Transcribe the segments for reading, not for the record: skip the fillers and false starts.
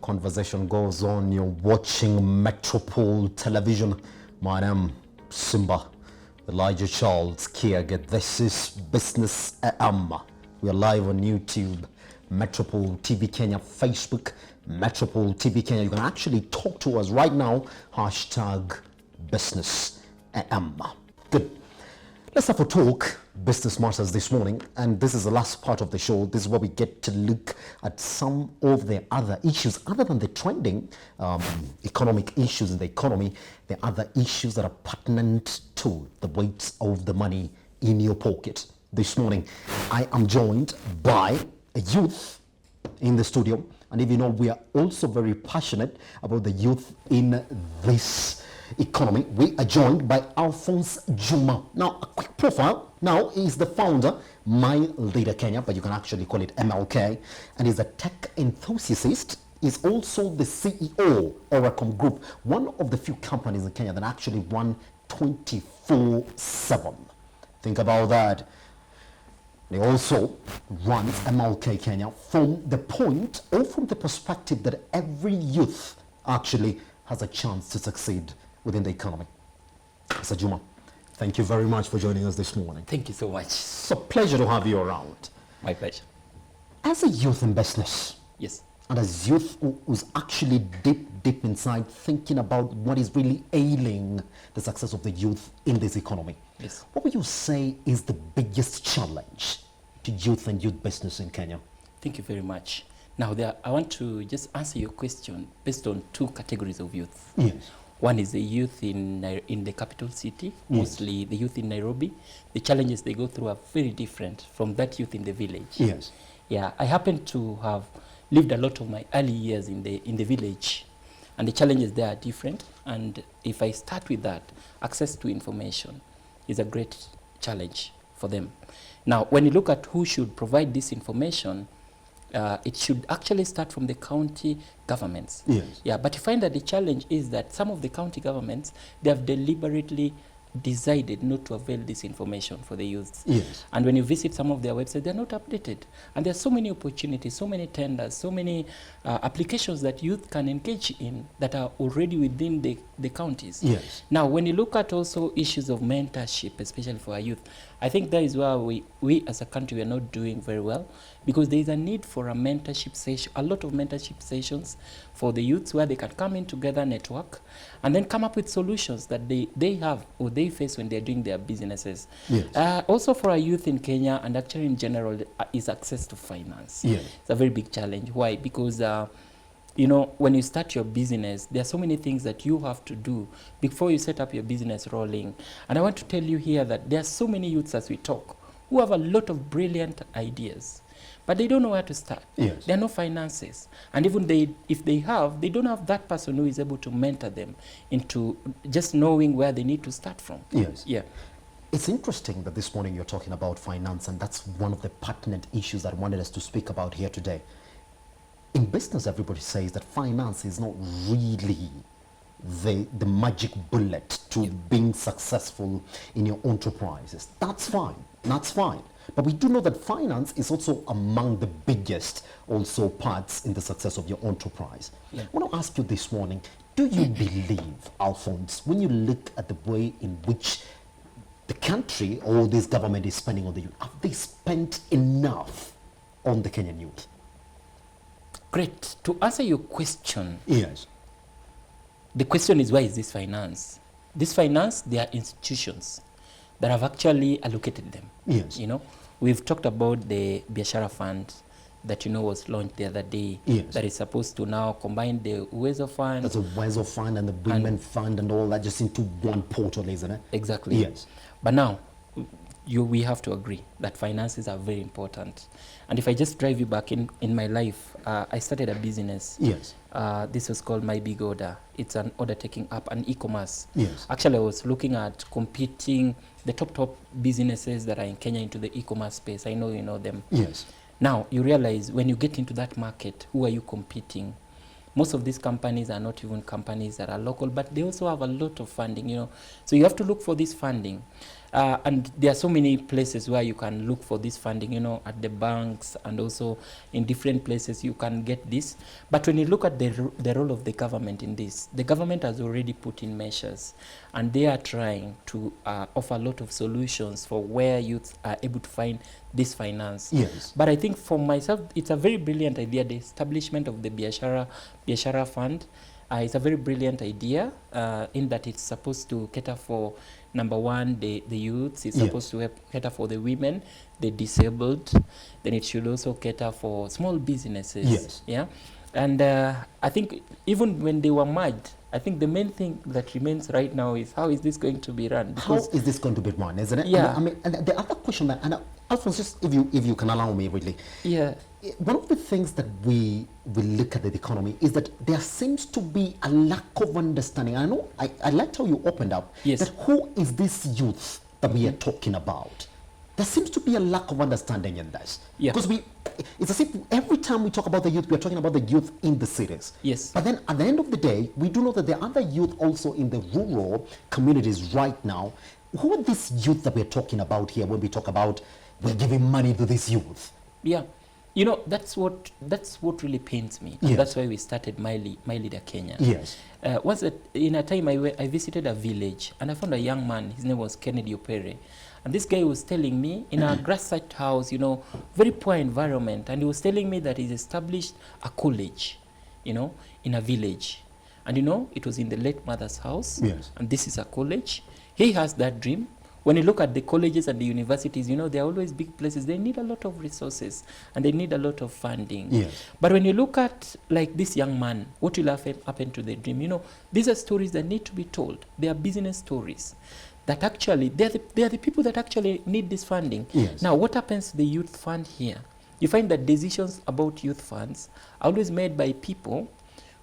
conversation goes on. You're watching Metropole Television. My name Simba, Elijah Charles Kiaget. This is BusinessAM. We are live on YouTube, Metropole TV Kenya, Facebook, Metropole TV Kenya. You can actually talk to us right now. Hashtag BusinessAM. Good. Let's have a talk, business matters this morning, and this is the last part of the show. This is where we get to look at some of the other issues, other than the trending economic issues in the economy, the other issues that are pertinent to the weight of the money in your pocket. This morning, I am joined by a youth in the studio, and if you know, we are also very passionate about the youth in this economy. We are joined by Alphonce Juma. Now, a quick profile. Now, he's the founder, MyLeader Kenya, but you can actually call it MLK, and he's a tech enthusiast. He's also the CEO of Oracom Group, one of the few companies in Kenya that actually run 24/7. Think about that. He also runs MLK Kenya from the point or from the perspective that every youth actually has a chance to succeed within the economy. Mr. Juma, thank you very much for joining us this morning. Thank you so much. It's a pleasure to have you around. My pleasure. As a youth in business, Yes. and as youth who's actually deep inside thinking about what is really ailing the success of the youth in this economy, Yes. what would you say is the biggest challenge to youth and youth business in Kenya? Thank you very much. Now, I want to just answer your question based on two categories of youth. Yes. One is the youth in the capital city, mostly the youth in Nairobi. The challenges they go through are very different from that youth in the village. Yes. Yeah, I happen to have lived a lot of my early years in the village, and the challenges there are different. And if I start with that, access to information is a great challenge for them. Now, when you look at who should provide this information, it should actually start from the county governments. Yes. Yeah, but you find that the challenge is that some of the county governments, they have deliberately decided not to avail this information for the youth. Yes. And when you visit some of their websites, they're not updated. And there's so many opportunities, so many tenders, so many applications that youth can engage in that are already within the counties. Yes. Now, when you look at also issues of mentorship, especially for our youth, I think that is where we as a country, we are not doing very well, because there is a need for a mentorship session, a lot of mentorship sessions for the youths where they can come in together, network, and then come up with solutions that they have or they face when they're doing their businesses. Yes. Also for our youth in Kenya, and actually in general, is access to finance. Yes. It's a very big challenge. Why? Because you know, when you start your business, there are so many things that you have to do before you set up your business rolling. And I want to tell you here that there are so many youths as we talk who have a lot of brilliant ideas, but they don't know where to start. Yes. There are no finances. And even if they don't have that person who is able to mentor them into just knowing where they need to start from. Yes. Yeah. It's interesting that this morning you're talking about finance, and that's one of the pertinent issues that I wanted us to speak about here today. In business, everybody says that finance is not really the magic bullet to being successful in your enterprises. That's fine. That's fine. But we do know that finance is also among the biggest also parts in the success of your enterprise. Yeah. I want to ask you this morning, do you believe, Alphonse, when you look at the way in which the country or this government is spending on the youth, have they spent enough on the Kenyan youth? Great. To answer your question, Yes. the question is, why is this finance? This finance, there are institutions that have actually allocated them. Yes. You know, we've talked about the Biashara Fund that, you know, was launched the other day. Yes. That is supposed to now combine the Uwezo Fund. That's a Wezo Fund and the Women Fund and all that just into one portal, isn't it? Exactly. Yes. But now, we have to agree that finances are very important. And if I just drive you back in my life, I started a business. Yes. This was called My Big Order. It's an order taking app, an e-commerce. Yes. Actually, I was looking at competing the top businesses that are in Kenya into the e-commerce space. I know you know them. Yes. Now, you realize when you get into that market, who are you competing? Most of these companies are not even companies that are local, but they also have a lot of funding, you know. So you have to look for this funding. And there are so many places where you can look for this funding, you know, at the banks and also in different places you can get this. But when you look at the role of the government in this, the government has already put in measures and they are trying to offer a lot of solutions for where youth are able to find this finance. Yes. But I think for myself, it's a very brilliant idea, the establishment of the Biashara Fund. It's a very brilliant idea in that it's supposed to cater for, number one, the youths. It's supposed to cater for the women, the disabled. Then it should also cater for small businesses. Yes. Yeah. And I think even when they were merged, I think the main thing that remains right now is how is this going to be run? How is this going to be run, isn't it? Yeah. I mean, and the other question that, and Alphonse, just if you can allow me, really. Yeah. One of the things that we look at the economy is that there seems to be a lack of understanding. I know, I liked how you opened up. Yes. That who is this youth that we are talking about? There seems to be a lack of understanding in this. Yeah. Because it's as if every time we talk about the youth, we are talking about the youth in the cities. Yes. But then at the end of the day, we do know that there are other youth also in the rural communities right now. Who are these youth that we're talking about here when we talk about we're giving money to this youth? Yeah. You know, that's what really pains me. Yes. That's why we started MyLeader Kenya. Yes. In a time I visited a village and I found a young man. His name was Kennedy Opere. And this guy was telling me in a grass-thatched house, you know, very poor environment. And he was telling me that he's established a college, you know, in a village. And, you know, it was in the late mother's house. Yes. And this is a college. He has that dream. When you look at the colleges and the universities, you know, they're always big places. They need a lot of resources and they need a lot of funding. Yes. But when you look at, like, this young man, what will happen to the dream? You know, these are stories that need to be told. They are business stories that actually, they're the people that actually need this funding. Yes. Now, what happens to the youth fund here? You find that decisions about youth funds are always made by people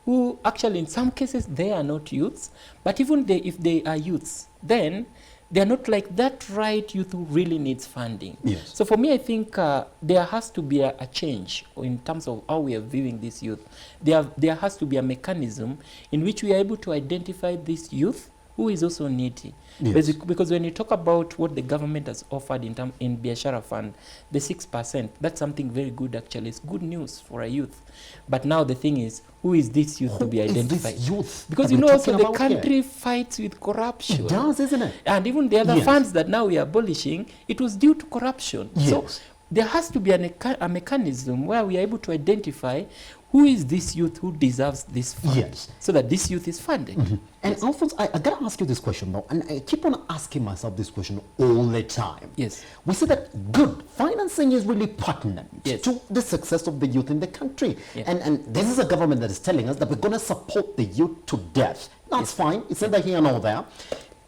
who actually, in some cases, they are not youths. But even if they are youths, then they're not like that right youth who really needs funding. Yes. So for me, I think there has to be a change in terms of how we are viewing this youth. There has to be a mechanism in which we are able to identify this youth who is also needy. Yes. Because when you talk about what the government has offered in Biashara Fund, the 6%, that's something very good actually. It's good news for a youth. But now the thing is, who is this youth to be identified? This youth because you know also the country fights with corruption. It does, isn't it? And even the other funds that now we are abolishing, it was due to corruption. Yes. So there has to be a mechanism where we are able to identify who is this youth who deserves this fund, yes, so that this youth is funded. Mm-hmm. And yes. Alphonse, I got to ask you this question now, and I keep on asking myself this question all the time. Yes. We say that good financing is really pertinent yes. to the success of the youth in the country. Yeah. And this is a government that is telling us that we're going to support the youth to death. That's fine. It's neither here nor there.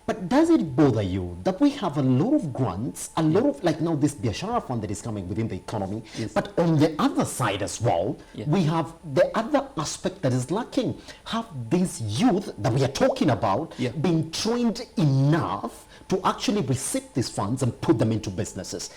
But does it bother you that we have a lot of grants, a lot of, like now this Biashara Fund that is coming within the economy, yes. but on the other side as well, we have the other aspect that is lacking. Have these youth that we are talking about been trained enough to actually receive these funds and put them into businesses?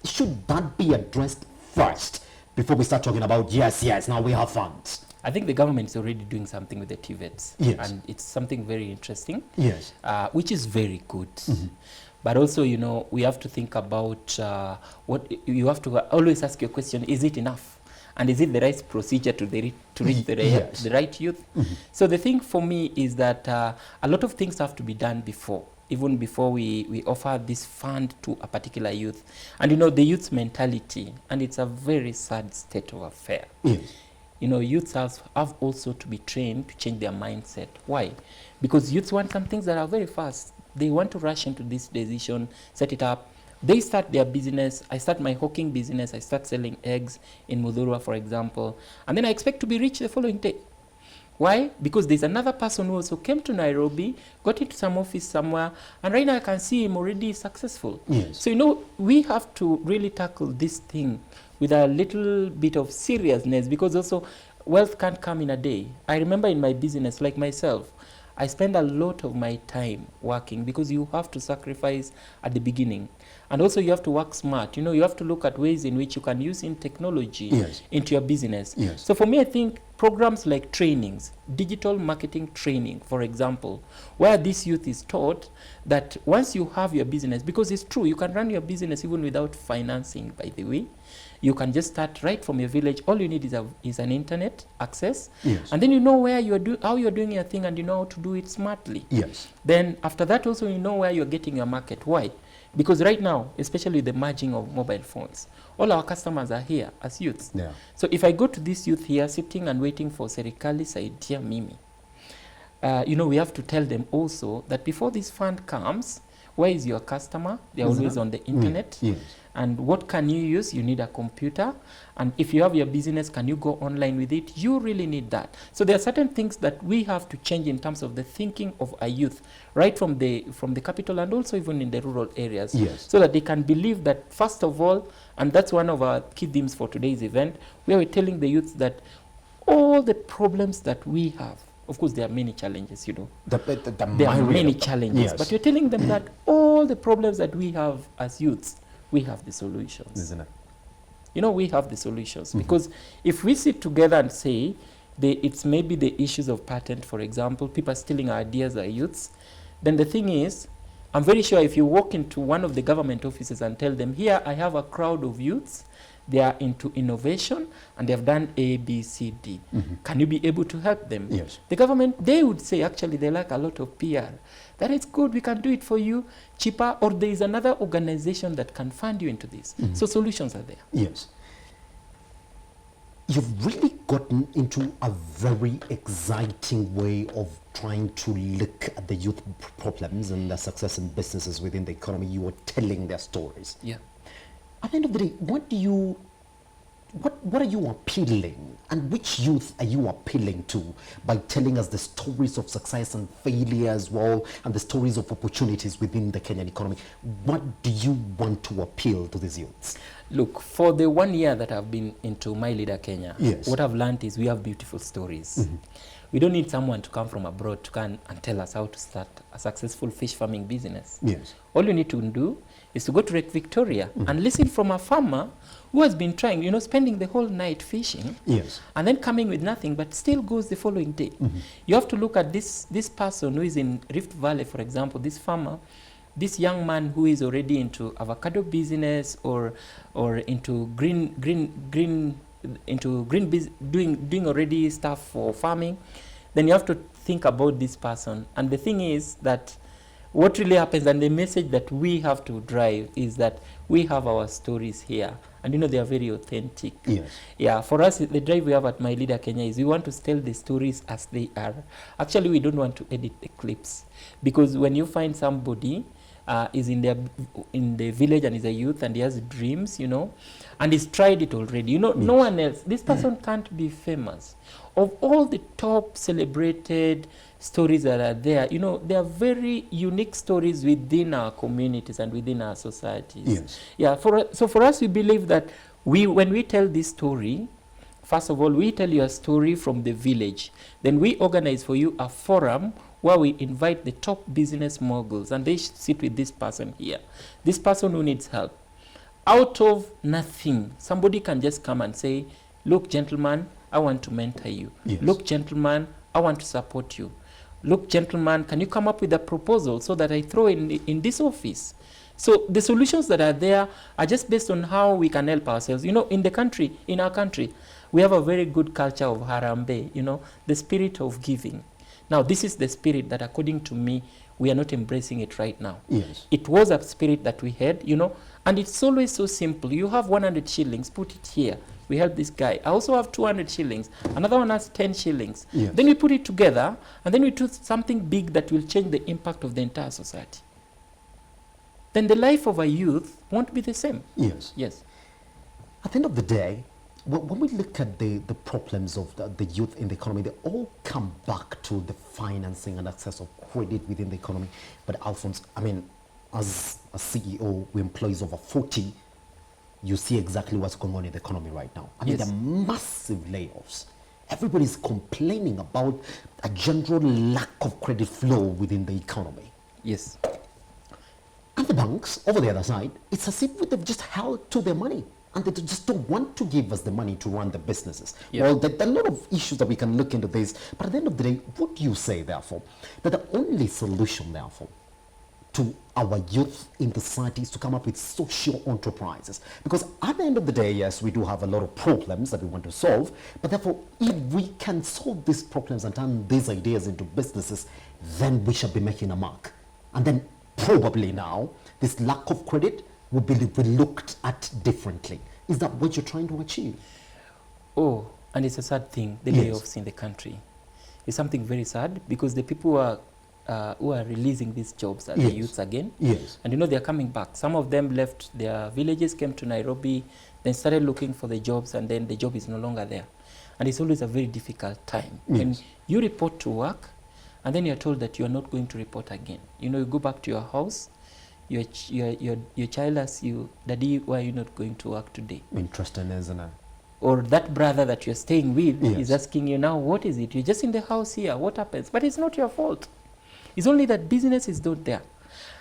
Should that be addressed first before we start talking about, yes, now we have funds? I think the government is already doing something with the TVETs. Yes. And it's something very interesting. Yes. Which is very good. Mm-hmm. But also, you know, we have to think about what you have to always ask your question, is it enough? And is it the right procedure to reach the right youth? Mm-hmm. So the thing for me is that a lot of things have to be done even before we offer this fund to a particular youth. And, you know, the youth's mentality, and it's a very sad state of affair. Yes. You know, youths have also to be trained to change their mindset. Why? Because youths want some things that are very fast. They want to rush into this decision, set it up. They start their business. I start my hawking business. I start selling eggs in Mudhurwa, for example. And then I expect to be rich the following day. Why? Because there's another person who also came to Nairobi, got into some office somewhere, and right now I can see him already successful. Yes. So, you know, we have to really tackle this thing with a little bit of seriousness, because also wealth can't come in a day. I remember in my business, like myself, I spend a lot of my time working because you have to sacrifice at the beginning. And also you have to work smart. You have to look at ways in which you can use in technology into your business. So for me, I think programs like trainings, digital marketing training, for example, where this youth is taught that once you have your business, because it's true, you can run your business even without financing, by the way. You can just start right from your village. All you need is an internet access. And then you know where how you're doing your thing, and you know how to do it smartly. Then after that also you know where you're getting your market. Why? Because right now, especially the merging of mobile phones, all our customers are here as youths. So if I go to this youth here sitting and waiting for serikali saidia mimi, we have to tell them also that before this fund comes, where is your customer? They're always on the internet. And what can you use? You need a computer. And if you have your business, can you go online with it? You really need that. So there are certain things that we have to change in terms of the thinking of our youth, right from the capital and also even in the rural areas, so that they can believe that, first of all, and that's one of our key themes for today's event, where we're telling the youth that all the problems that we have, of course, there are many challenges, there are many challenges, but you're telling them that all the problems that we have as youths, we have the solutions. Isn't it? We have the solutions. Because if we sit together and say, it's maybe the issues of patent, for example, people are stealing our ideas, our youths, then the thing is, I'm very sure if you walk into one of the government offices and tell them, here I have a crowd of youths, they are into innovation and they have done A, B, C, D. Can you be able to help them? The government, they would say, actually, they lack a lot of PR. That is good, we can do it for you cheaper, or there is another organization that can fund you into this. So solutions are there. You've really gotten into a very exciting way of trying to look at the youth problems and the success in businesses within the economy. You are telling their stories. At the end of the day, what are you appealing, and which youth are you appealing to by telling us the stories of success and failure as well, and the stories of opportunities within the Kenyan economy? What do you want to appeal to these youths? Look, for the 1 year that I've been into MyLeader Kenya, what I've learned is we have beautiful stories. We don't need someone to come from abroad to come and tell us how to start a successful fish farming business. All you need to do is to go to Lake Victoria and listen from a farmer who has been trying, spending the whole night fishing, and then coming with nothing, but still goes the following day. You have to look at this person who is in Rift Valley, for example, this farmer, this young man who is already into avocado business or into doing already stuff for farming. Then you have to think about this person. And the thing is that what really happens, and the message that we have to drive, is that we have our stories here, and they are very authentic. For us, the drive we have at MyLeader Kenya is we want to tell the stories as they are. Actually, we don't want to edit the clips, because when you find somebody is in the village and is a youth and he has dreams, and he's tried it already, no one else, this person can't be famous. Of all the top celebrated stories that are there, they are very unique stories within our communities and within our societies. So for us, we believe that when we tell this story, first of all, we tell you a story from the village. Then we organize for you a forum where we invite the top business moguls, and they sit with this person here, this person who needs help. Out of nothing, somebody can just come and say, look, gentlemen, I want to mentor you. Look, gentlemen, I want to support you. Look, gentlemen, can you come up with a proposal so that I throw in this office? So the solutions that are there are just based on how we can help ourselves. In our country, we have a very good culture of Harambee, the spirit of giving. Now, this is the spirit that, according to me, we are not embracing it right now. It was a spirit that we had, and it's always so simple. You have 100 shillings, put it here. We help this guy. I also have 200 shillings. Another one has 10 shillings. Then we put it together, and then we do something big that will change the impact of the entire society. Then the life of a youth won't be the same. At the end of the day, when we look at the problems of the youth in the economy, they all come back to the financing and access of credit within the economy. But Alphonse, as a CEO who employs over 40, you see exactly what's going on in the economy right now. There are massive layoffs. Everybody's complaining about a general lack of credit flow within the economy. And the banks, over the other side, it's as if they've just held to their money. And they just don't want to give us the money to run the businesses. Yeah. Well, there are a lot of issues that we can look into this. But at the end of the day, what do you say, therefore, that the only solution, therefore, to our youth in the society is to come up with social enterprises? Because at the end of the day, yes, we do have a lot of problems that we want to solve. But therefore, if we can solve these problems and turn these ideas into businesses, then we shall be making a mark. And then probably now, this lack of credit will be looked at differently. Is that what you're trying to achieve? Oh, and it's a sad thing, the Yes. layoffs in the country. It's something very sad because the people who are releasing these jobs are Yes. the youths again. Yes. And you know, they're coming back. Some of them left their villages, came to Nairobi, then started looking for the jobs, and then the job is no longer there. And it's always a very difficult time. When Yes. you report to work, and then you're told that you are not going to report again. You know, you go back to your house, your child asks you, Daddy, why are you not going to work today? Interesting, isn't it? Or that brother that you're staying with Yes. is asking you now, what is it? You're just in the house here, what happens? But it's not your fault. It's only that business is not there.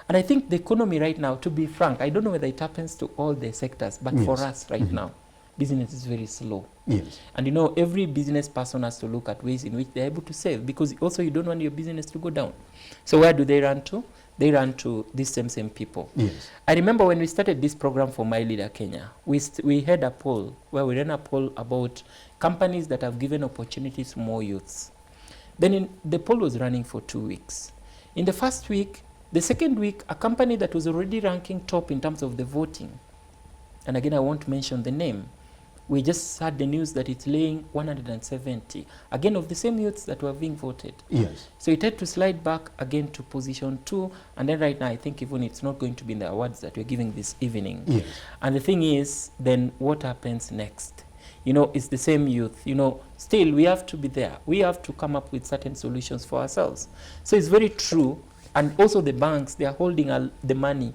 And I think the economy right now, to be frank, I don't know whether it happens to all the sectors, but for Yes. us right now, business is very slow. Yes. And you know, every business person has to look at ways in which they're able to save, because also you don't want your business to go down. So where do they run to? They run to these same people. Yes. I remember when we started this program for MyLeader Kenya, we had a poll where we ran a poll about companies that have given opportunities to more youths. Then the poll was running for 2 weeks. In the first week, the second week, a company that was already ranking top in terms of the voting, and again, I won't mention the name, we just heard the news that it's laying 170, again of the same youths that were being voted. Yes. So it had to slide back again to position 2, and then right now I think even it's not going to be in the awards that we're giving this evening. Yes. And the thing is, then what happens next? You know, it's the same youth. You know, still we have to be there. We have to come up with certain solutions for ourselves. So it's very true. And also the banks, they are holding the money.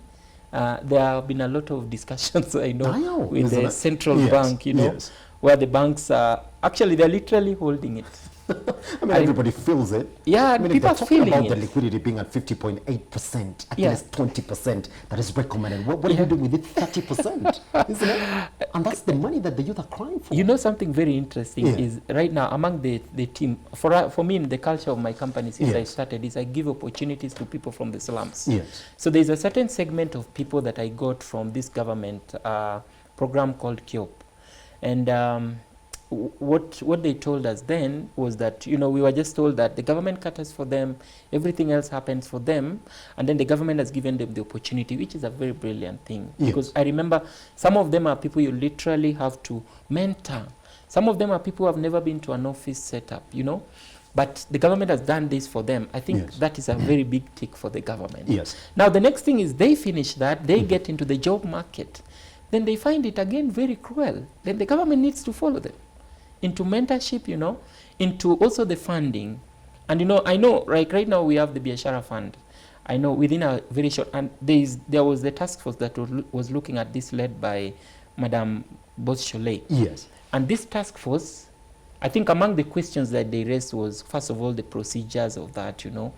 There have been a lot of discussions, I know, with the central bank, you know, Yes. where the banks are, actually they're literally holding it. I mean, everybody feels it. Yeah, I mean, people they're are talking feeling about it. the liquidity being at 50.8%, at Yeah. least 20% that is recommended. What are you doing with it? 30%, isn't it? And that's the money that the youth are crying for. You know, something very interesting Yeah. is right now among the team, for me, the culture of my company since I Yes. started is I give opportunities to people from the slums. Yes. So there's a certain segment of people that I got from this government program called KIOP. And what they told us then was that, you know, we were just told that the government caters for them, everything else happens for them, and then the government has given them the opportunity, which is a very brilliant thing. Yes. Because I remember some of them are people you literally have to mentor. Some of them are people who have never been to an office setup, you know. But the government has done this for them. I think Yes. that is a very big tick for the government. Yes. Now, the next thing is they finish that, they get into the job market. Then they find it again very cruel. Then the government needs to follow them into mentorship, you know, into also the funding. And, you know, I know, like right now we have the Biashara Fund. I know within a very short, and there was the task force that was looking at this, led by Madam Boss-Cholet. Yes. And this task force, I think among the questions that they raised was, first of all, the procedures of that, you know,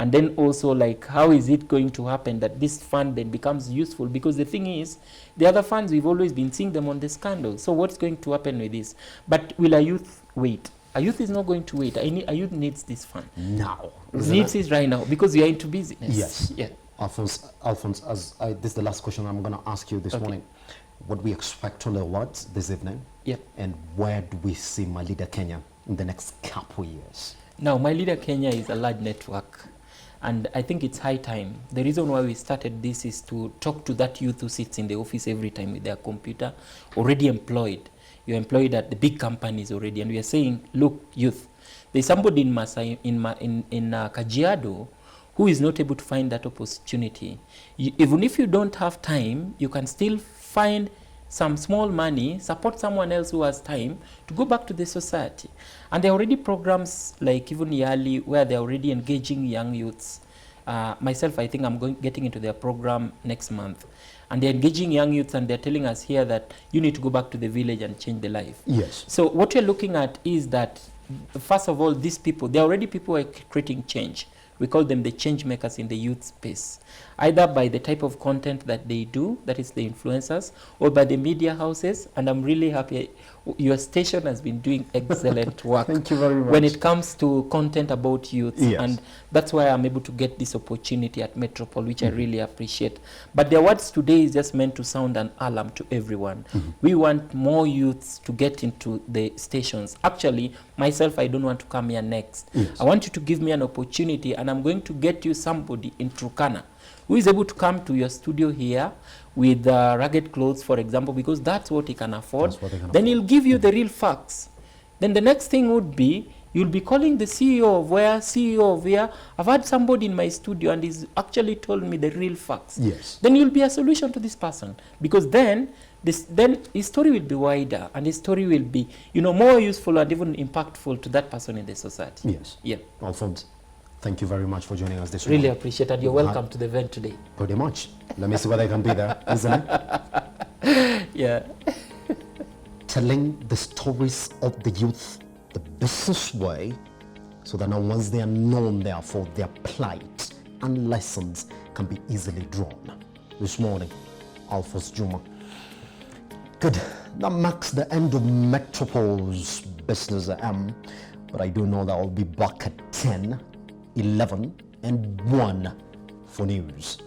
and then also like, how is it going to happen that this fund then becomes useful? Because the thing is, the other funds, we've always been seeing them on the scandal. So what's going to happen with this? But will a youth wait? A youth is not going to wait. A youth needs this fund. Now. Needs it right now because we are into business. Yes. Yeah. Alphonse, this is the last question I'm going to ask you this morning. What we expect on the awards this evening? Yep. And where do we see MyLeader Kenya in the next couple years? Now, MyLeader Kenya is a large network. And I think it's high time. The reason why we started this is to talk to that youth who sits in the office every time with their computer, already employed. You're employed at the big companies already. And we are saying, look, youth, there's somebody in Kajiado who is not able to find that opportunity. Even if you don't have time, you can still find some small money, support someone else who has time to go back to the society. And there are already programs like even Yali where they're already engaging young youths. Myself, I think I'm getting into their program next month. And they're engaging young youths and they're telling us here that you need to go back to the village and change the life. Yes. So what we're looking at is that, first of all, these people, they're already people who are creating change. We call them the change makers in the youth space. either by the type of content that they do, that is the influencers, or by the media houses. And I'm really happy. Your station has been doing excellent work. Thank you very much. When it comes to content about youth. Yes. And that's why I'm able to get this opportunity at Metropole, which I really appreciate. But the awards today is just meant to sound an alarm to everyone. We want more youths to get into the stations. Actually, myself, I don't want to come here next. Yes. I want you to give me an opportunity, and I'm going to get you somebody in Turkana who is able to come to your studio here with rugged clothes, for example, because that's what he can afford. That's what he can Then afford. he'll give you the real facts. Then the next thing would be, you'll be calling the CEO of where, CEO of where. I've had somebody in my studio and he's actually told me the real facts. Yes. Then you'll be a solution to this person, because then his story will be wider, and his story will be, more useful and even impactful to that person in the society. Yes. Yeah. Alphonse, thank you very much for joining us this Really morning. appreciate it. You're welcome to the event today. Pretty much. Let me see whether I can be there, isn't it? Yeah. Telling the stories of the youth the business way, so that now once they are known, therefore their plight and lessons can be easily drawn. This morning, Alphonce Juma. Good. That marks the end of Metropole's BusinessAM, but I do know that I'll be back at 10, 11, and 1 for news.